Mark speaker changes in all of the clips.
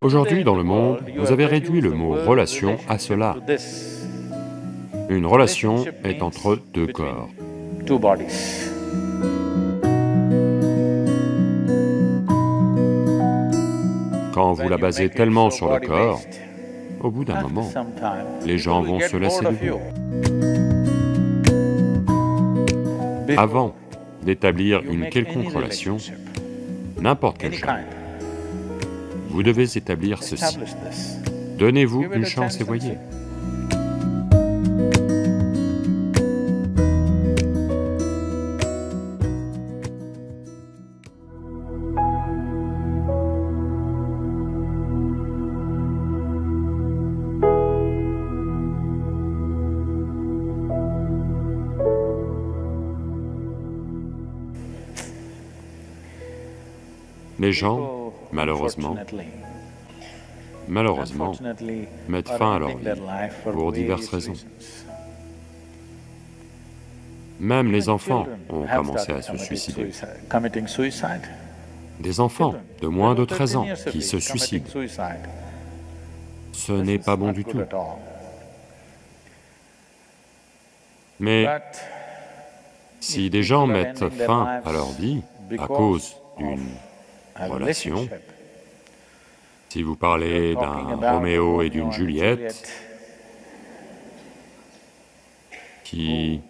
Speaker 1: Aujourd'hui, dans le monde, vous avez réduit le mot relation à cela. Une relation est entre deux corps. Quand vous la basez tellement sur le corps, au bout d'un moment, les gens vont se lasser de vous. Avant d'établir une quelconque relation, n'importe quel genre, vous devez établir ceci. Donnez-vous une chance et voyez. Les gens, malheureusement, mettent fin à leur vie pour diverses raisons. Même les enfants ont commencé à se suicider. Des enfants de moins de 13 ans qui se suicident. Ce n'est pas bon du tout. Mais si des gens mettent fin à leur vie à cause d'une relation, si vous parlez d'un Roméo et d'une Juliette qui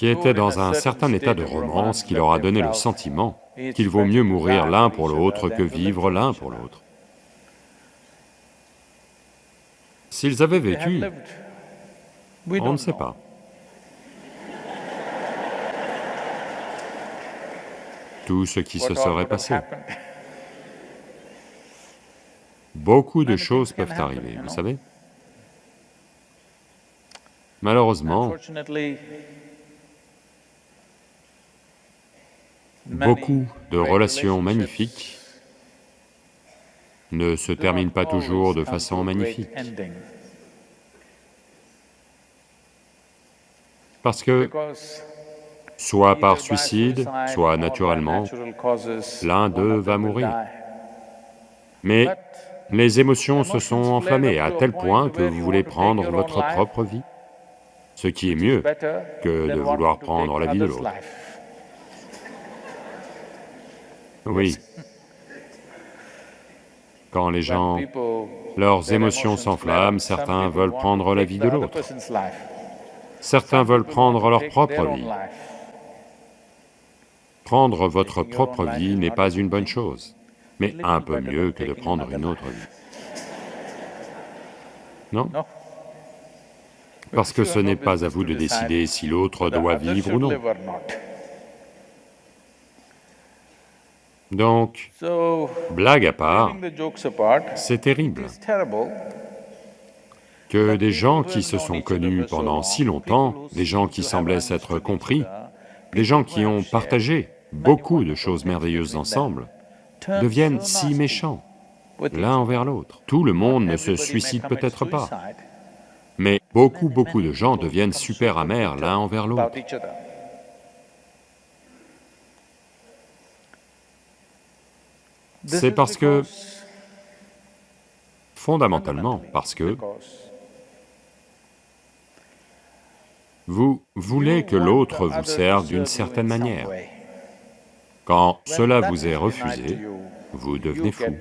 Speaker 1: étaient dans un certain état de romance qui leur a donné le sentiment qu'il vaut mieux mourir l'un pour l'autre que vivre l'un pour l'autre. S'ils avaient vécu, on ne sait pas. Tout ce qui se serait passé. Beaucoup de choses peuvent arriver, vous savez. Malheureusement, beaucoup de relations magnifiques ne se terminent pas toujours de façon magnifique. Parce que, soit par suicide, soit naturellement, l'un d'eux va mourir. Mais les émotions se sont enflammées à tel point que vous voulez prendre votre propre vie, ce qui est mieux que de vouloir prendre la vie de l'autre. Oui. Quand les gens, leurs émotions s'enflamment, certains veulent prendre la vie de l'autre. Certains veulent prendre leur propre vie. Prendre votre propre vie n'est pas une bonne chose, mais un peu mieux que de prendre une autre vie. Non? Parce que ce n'est pas à vous de décider si l'autre doit vivre ou non. Donc, blague à part, c'est terrible que des gens qui se sont connus pendant si longtemps, des gens qui semblaient s'être compris, des gens qui ont partagé beaucoup de choses merveilleuses ensemble, deviennent si méchants l'un envers l'autre. Tout le monde ne se suicide peut-être pas, mais beaucoup de gens deviennent super amers l'un envers l'autre. C'est parce que, fondamentalement, parce que vous voulez que l'autre vous serve d'une certaine manière. Quand cela vous est refusé, vous devenez fou.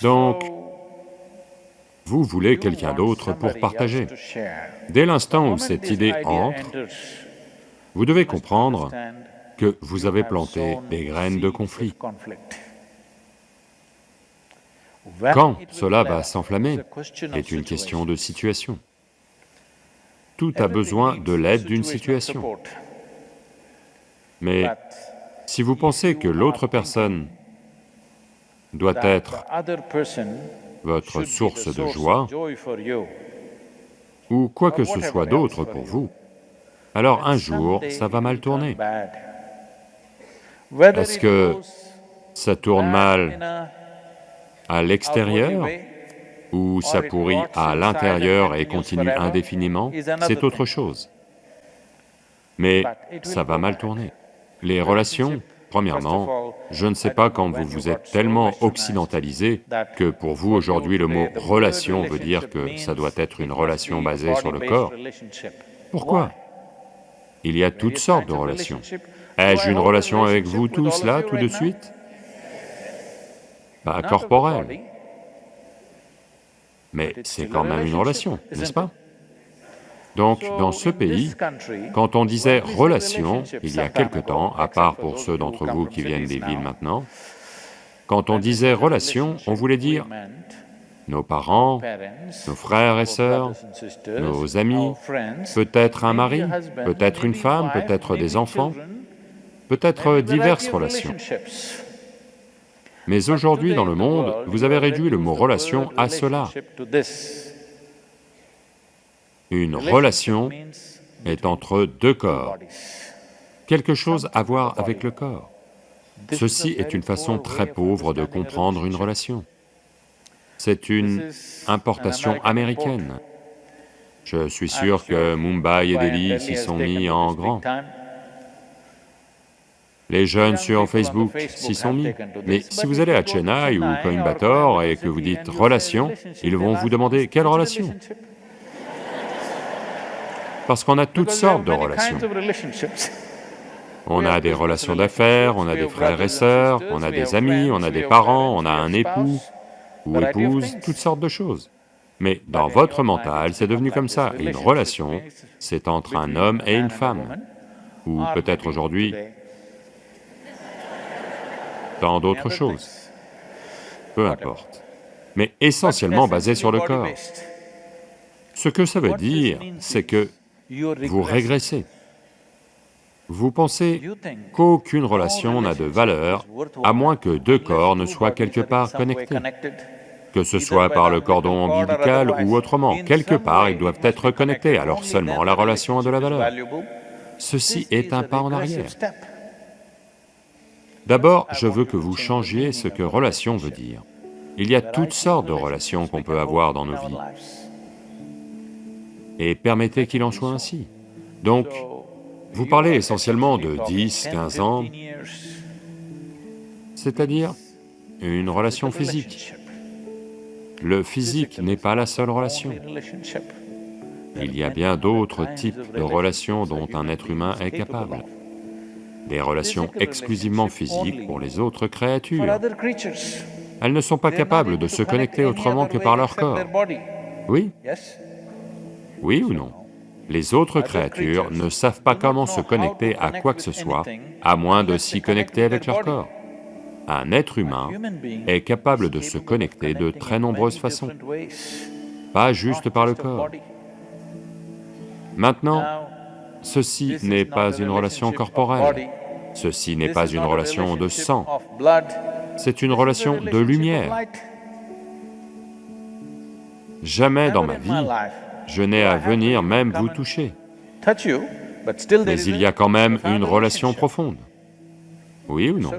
Speaker 1: Donc, vous voulez quelqu'un d'autre pour partager. Dès l'instant où cette idée entre, vous devez comprendre que vous avez planté des graines de conflit. Quand cela va s'enflammer est une question de situation. Tout a besoin de l'aide d'une situation. Mais si vous pensez que l'autre personne doit être votre source de joie, ou quoi que ce soit d'autre pour vous, alors un jour, ça va mal tourner. Est-ce que ça tourne mal à l'extérieur, ou ça pourrit à l'intérieur et continue indéfiniment, c'est autre chose. mais ça va mal tourner. Les relations, premièrement, je ne sais pas quand vous vous êtes tellement occidentalisé que pour vous aujourd'hui le mot « relation » veut dire que ça doit être une relation basée sur le corps. Pourquoi? Il y a toutes sortes de relations. Ai-je une relation avec vous tous là, tout de suite? Pas corporelle, mais c'est quand même une relation, n'est-ce pas? Donc, dans ce pays, quand on disait « relation », il y a quelque temps, à part pour ceux d'entre vous qui viennent des villes maintenant, quand on disait « relation », on voulait dire nos parents, nos frères et sœurs, nos amis, peut-être un mari, peut-être une femme, peut-être des enfants, peut-être diverses relations. Mais aujourd'hui dans le monde, vous avez réduit le mot « relation » à cela. Une relation est entre deux corps, quelque chose à voir avec le corps. Ceci est une façon très pauvre de comprendre une relation. C'est une importation américaine. Je suis sûr que Mumbai et Delhi s'y sont mis en grand. Les jeunes sur Facebook s'y sont mis. Mais si vous allez à Chennai ou Coimbatore et que vous dites « relation », ils vont vous demander « quelle relation ?» Parce qu'on a toutes sortes de relations. On a des relations d'affaires, on a des frères et sœurs, on a des amis, on a des parents, on a un époux ou épouse, toutes sortes de choses. Mais dans votre mental, c'est devenu comme ça, et une relation, c'est entre un homme et une femme, ou peut-être aujourd'hui, tant d'autres choses, peu importe, mais essentiellement basé sur le corps. Ce que ça veut dire, c'est que vous régressez. Vous pensez qu'aucune relation n'a de valeur à moins que deux corps ne soient quelque part connectés, que ce soit par le cordon ombilical ou autrement, quelque part ils doivent être connectés, alors seulement la relation a de la valeur. Ceci est un pas en arrière. D'abord, je veux que vous changiez ce que relation veut dire. Il y a toutes sortes de relations qu'on peut avoir dans nos vies, et permettez qu'il en soit ainsi. Donc, vous parlez essentiellement de 10, 15 ans, c'est-à-dire une relation physique. Le physique n'est pas la seule relation. Il y a bien d'autres types de relations dont un être humain est capable. Des relations exclusivement physiques pour les autres créatures. Elles ne sont pas capables de se connecter autrement que par leur corps. Oui? Oui ou non? Les autres créatures ne savent pas comment se connecter à quoi que ce soit, à moins de s'y connecter avec leur corps. Un être humain est capable de se connecter de très nombreuses façons, pas juste par le corps. Maintenant, ceci n'est pas une relation corporelle, ceci n'est pas une relation de sang, c'est une relation de lumière. Jamais dans ma vie, je n'ai à venir même vous toucher. Mais il y a quand même une relation profonde. Oui ou non?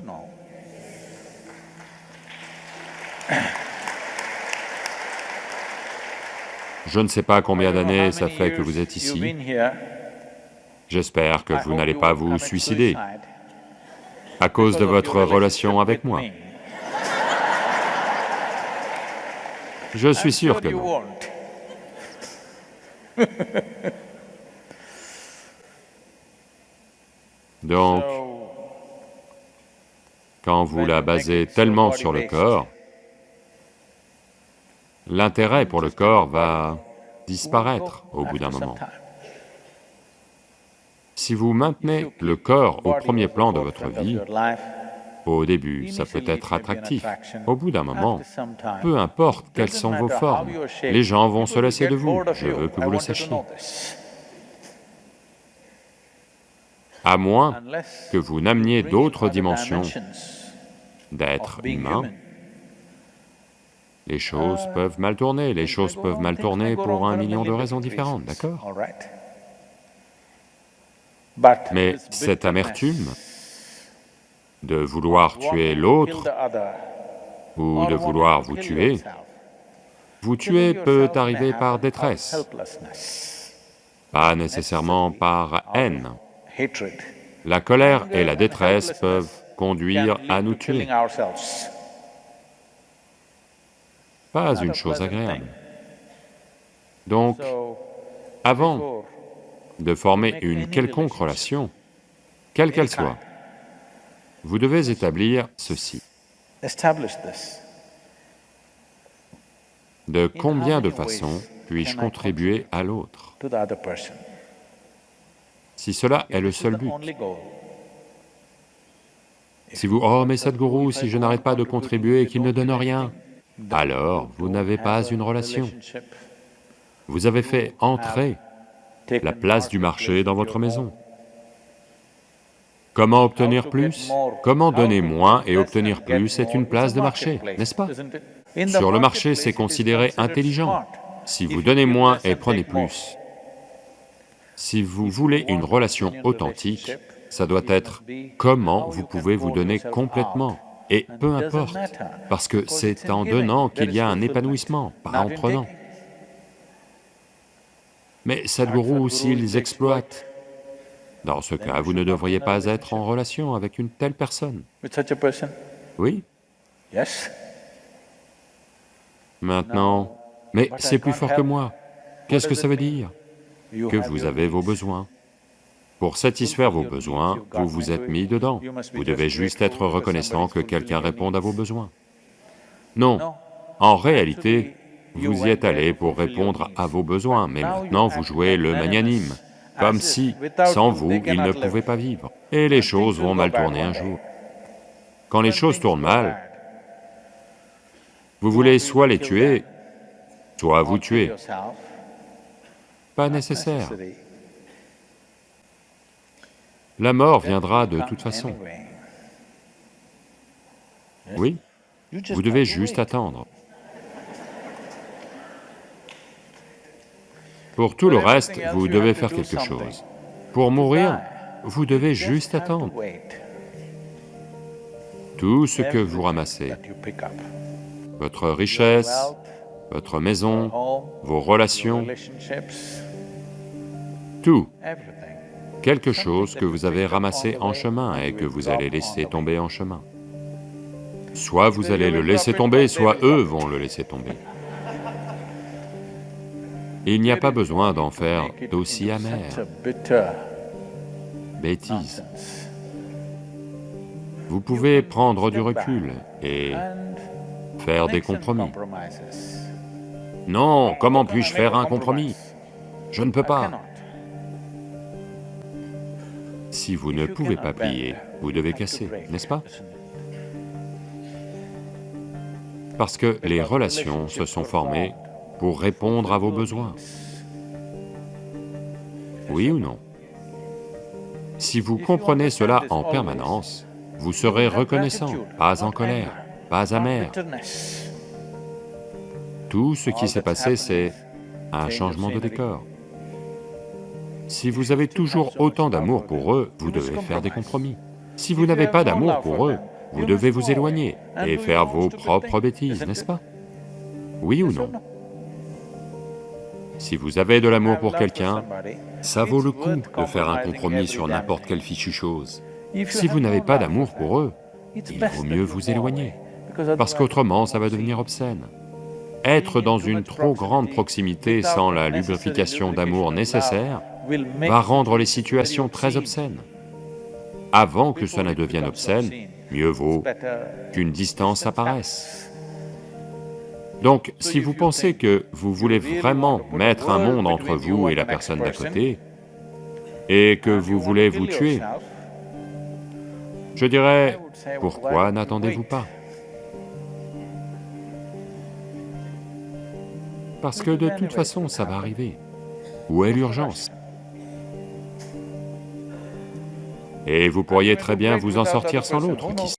Speaker 1: Je ne sais pas combien d'années ça fait que vous êtes ici. J'espère que vous n'allez pas vous suicider à cause de votre relation avec moi. Je suis sûr que non. Donc, quand vous la basez tellement sur le corps, l'intérêt pour le corps va disparaître au bout d'un moment. Si vous maintenez le corps au premier plan de votre vie, au début, ça peut être attractif. Au bout d'un moment, peu importe quelles sont vos formes, les gens vont se lasser de vous, je veux que vous le sachiez. À moins que vous n'ameniez d'autres dimensions d'être humain, les choses peuvent mal tourner, les choses peuvent mal tourner pour 1 million de raisons différentes, d'accord? Mais cette amertume de vouloir tuer l'autre ou de vouloir vous tuer peut arriver par détresse, pas nécessairement par haine. La colère et la détresse peuvent conduire à nous tuer. Pas une chose agréable. Donc, avant de former une quelconque relation, quelle qu'elle soit, vous devez établir ceci. De combien de façons puis-je contribuer à l'autre? Si cela est le seul but. Si vous, oh mais Sadhguru, si je n'arrête pas de contribuer et qu'il ne donne rien, alors vous n'avez pas une relation. Vous avez fait entrer la place du marché dans votre maison. Comment obtenir plus? Comment donner moins et obtenir plus est une place de marché, n'est-ce pas? Sur le marché, c'est considéré intelligent. Si vous donnez moins et prenez plus, si vous voulez une relation authentique, ça doit être comment vous pouvez vous donner complètement, et peu importe, parce que c'est en donnant qu'il y a un épanouissement, pas en prenant. Mais Sadhguru, s'ils exploitent, dans ce cas, vous ne devriez pas être en relation avec une telle personne. Oui. Maintenant, mais c'est plus fort que moi. Qu'est-ce que ça veut dire? Que vous avez vos besoins. Pour satisfaire vos besoins, vous vous êtes mis dedans. Vous devez juste être reconnaissant que quelqu'un réponde à vos besoins. Non, en réalité, vous y êtes allé pour répondre à vos besoins, mais maintenant vous jouez le magnanime, comme si, sans vous, ils ne pouvaient pas vivre. Et les choses vont mal tourner un jour. Quand les choses tournent mal, vous voulez soit les tuer, soit vous tuer. Pas nécessaire. La mort viendra de toute façon. Oui, vous devez juste attendre. Pour tout le reste, vous devez faire quelque chose. Pour mourir, vous devez juste attendre. Tout ce que vous ramassez, votre richesse, votre maison, vos relations, tout, quelque chose que vous avez ramassé en chemin et que vous allez laisser tomber en chemin. Soit vous allez le laisser tomber, soit eux vont le laisser tomber. Il n'y a pas besoin d'en faire d'aussi amer. Bêtise. Vous pouvez prendre du recul et faire des compromis. Non, comment puis-je faire un compromis? Je ne peux pas. Si vous ne pouvez pas plier, vous devez casser, n'est-ce pas? Parce que les relations se sont formées pour répondre à vos besoins. Oui ou non? Si vous comprenez cela en permanence, vous serez reconnaissant, pas en colère, pas amer. Tout ce qui s'est passé, c'est un changement de décor. Si vous avez toujours autant d'amour pour eux, vous devez faire des compromis. Si vous n'avez pas d'amour pour eux, vous devez vous éloigner et faire vos propres bêtises, n'est-ce pas? Oui ou non? Si vous avez de l'amour pour quelqu'un, ça vaut le coup de faire un compromis sur n'importe quelle fichue chose. Si vous n'avez pas d'amour pour eux, il vaut mieux vous éloigner, parce qu'autrement ça va devenir obscène. Être dans une trop grande proximité sans la lubrification d'amour nécessaire va rendre les situations très obscènes. Avant que cela ne devienne obscène, mieux vaut qu'une distance apparaisse. Donc, si vous pensez que vous voulez vraiment mettre un monde entre vous et la personne d'à côté, et que vous voulez vous tuer, je dirais, pourquoi n'attendez-vous pas? Parce que de toute façon, ça va arriver. Où est l'urgence? Et vous pourriez très bien vous en sortir sans l'autre, qui sait?